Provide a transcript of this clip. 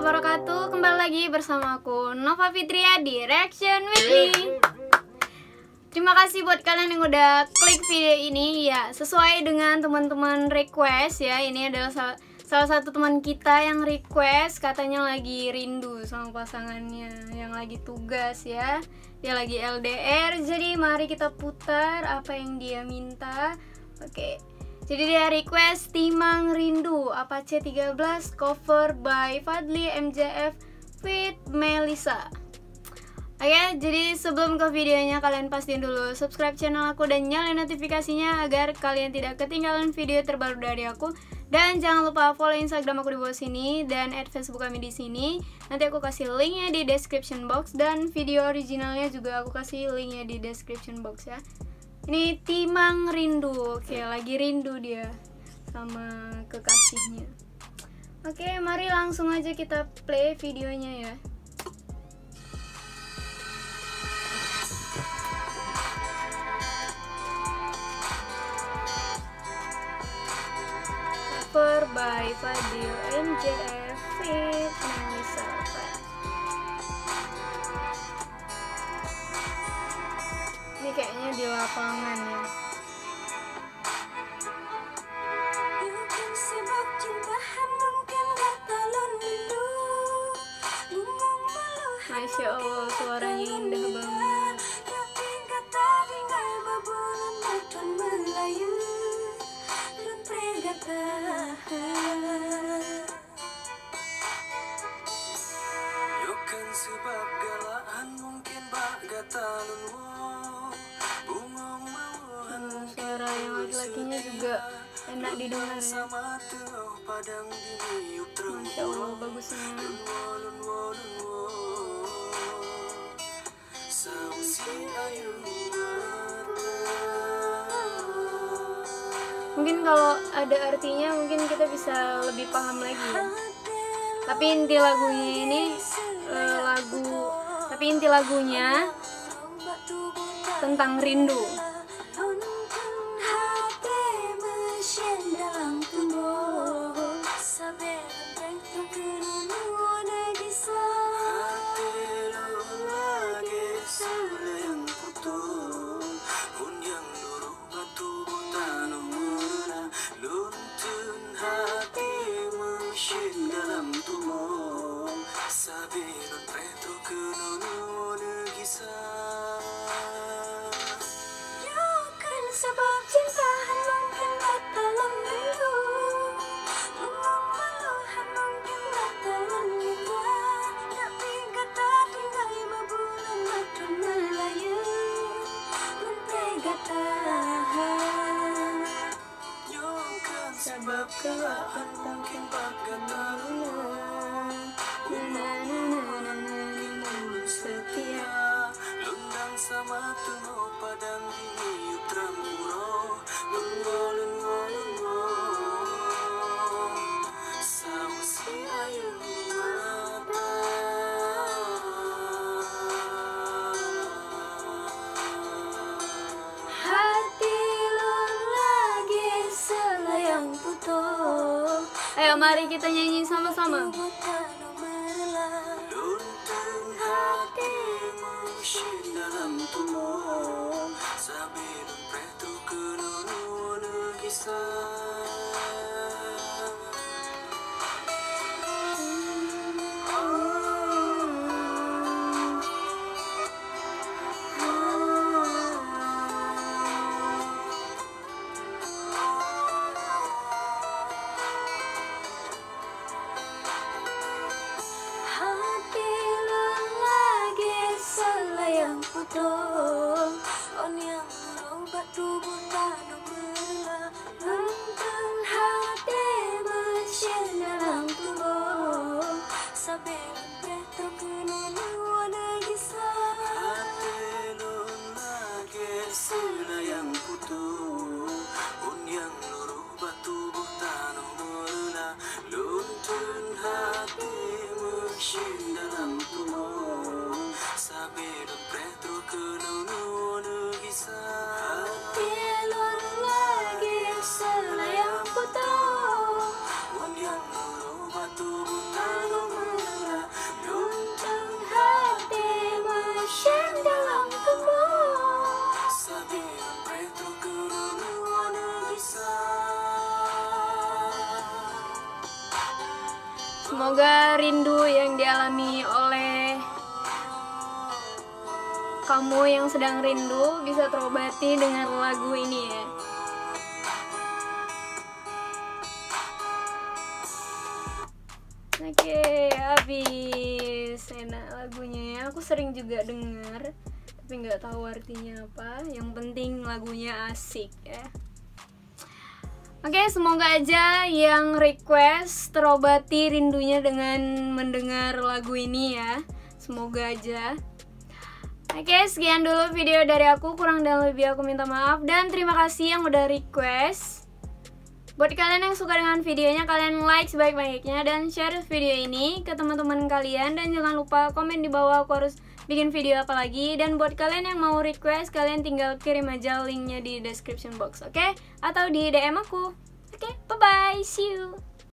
wabarakatuh. Kembali lagi bersama aku Nova Fitria di Reaction Weekly. Terima kasih buat kalian yang udah klik video ini ya, sesuai dengan teman-teman request ya. Ini adalah salah satu teman kita yang request, katanya lagi rindu sama pasangannya yang lagi tugas ya. Dia lagi LDR. Jadi mari kita putar apa yang dia minta. Oke. Jadi dia request Timang Rindu Apache 13 cover by Fadly MJF with Melissa. Oke, jadi sebelum ke videonya kalian pastiin dulu subscribe channel aku dan nyalain notifikasinya agar kalian tidak ketinggalan video terbaru dari aku. Dan jangan lupa follow Instagram aku di bawah sini dan add Facebook kami di sini. Nanti aku kasih linknya di description box dan video originalnya juga aku kasih linknya di description box ya. Ini Timang Rindu. Oke, lagi rindu dia sama kekasihnya. Oke, mari langsung aja kita play videonya ya. Cover by Fadly MJF with Melissa. Ini kayaknya di lapangan ya. Masya Allah, suaranya indah banget. Suara yang laki-lakinya juga enak didengar ya. Masya Allah, bagusnya. Mungkin kalau ada artinya mungkin kita bisa lebih paham lagi ya. Tapi inti lagunya ini inti lagunya tentang rindu. Sebab cinta mungkin batalan rindu, mengeluhan mungkin batalan rindu. Tapi kata tinggal 5 bulan makan Melayu, mentega tahan. Sebab kelahan mungkin batalan rindu, setia lundang sama tunggu padang ini. Ayo mari kita nyanyi sama-sama. butuh Unyang luruh batu butano muluna Luntun hati mesin dalam tubuh Sabedot pretro kenunu gisa Hati lon lagi selayang putih Unyang luruh batu butano muluna Luntun hati mesin dalam tubuh Sabedot pretro kenunu gisa. Semoga rindu yang dialami oleh kamu yang sedang rindu bisa terobati dengan lagu ini ya. Oke, habis. Enak lagunya ya. Aku sering juga denger, tapi nggak tahu artinya apa. Yang penting lagunya asik ya. Oke, semoga aja yang request terobati rindunya dengan mendengar lagu ini ya. Semoga aja. Oke, sekian dulu video dari aku. Kurang dan lebih aku minta maaf. Dan terima kasih yang udah request. Buat kalian yang suka dengan videonya, kalian like sebaik-baiknya dan share video ini ke teman-teman kalian. Dan jangan lupa komen di bawah aku harus bikin video apa lagi. Dan buat kalian yang mau request, kalian tinggal kirim aja linknya di description box, oke? Atau di DM aku. Oke, bye-bye, see you.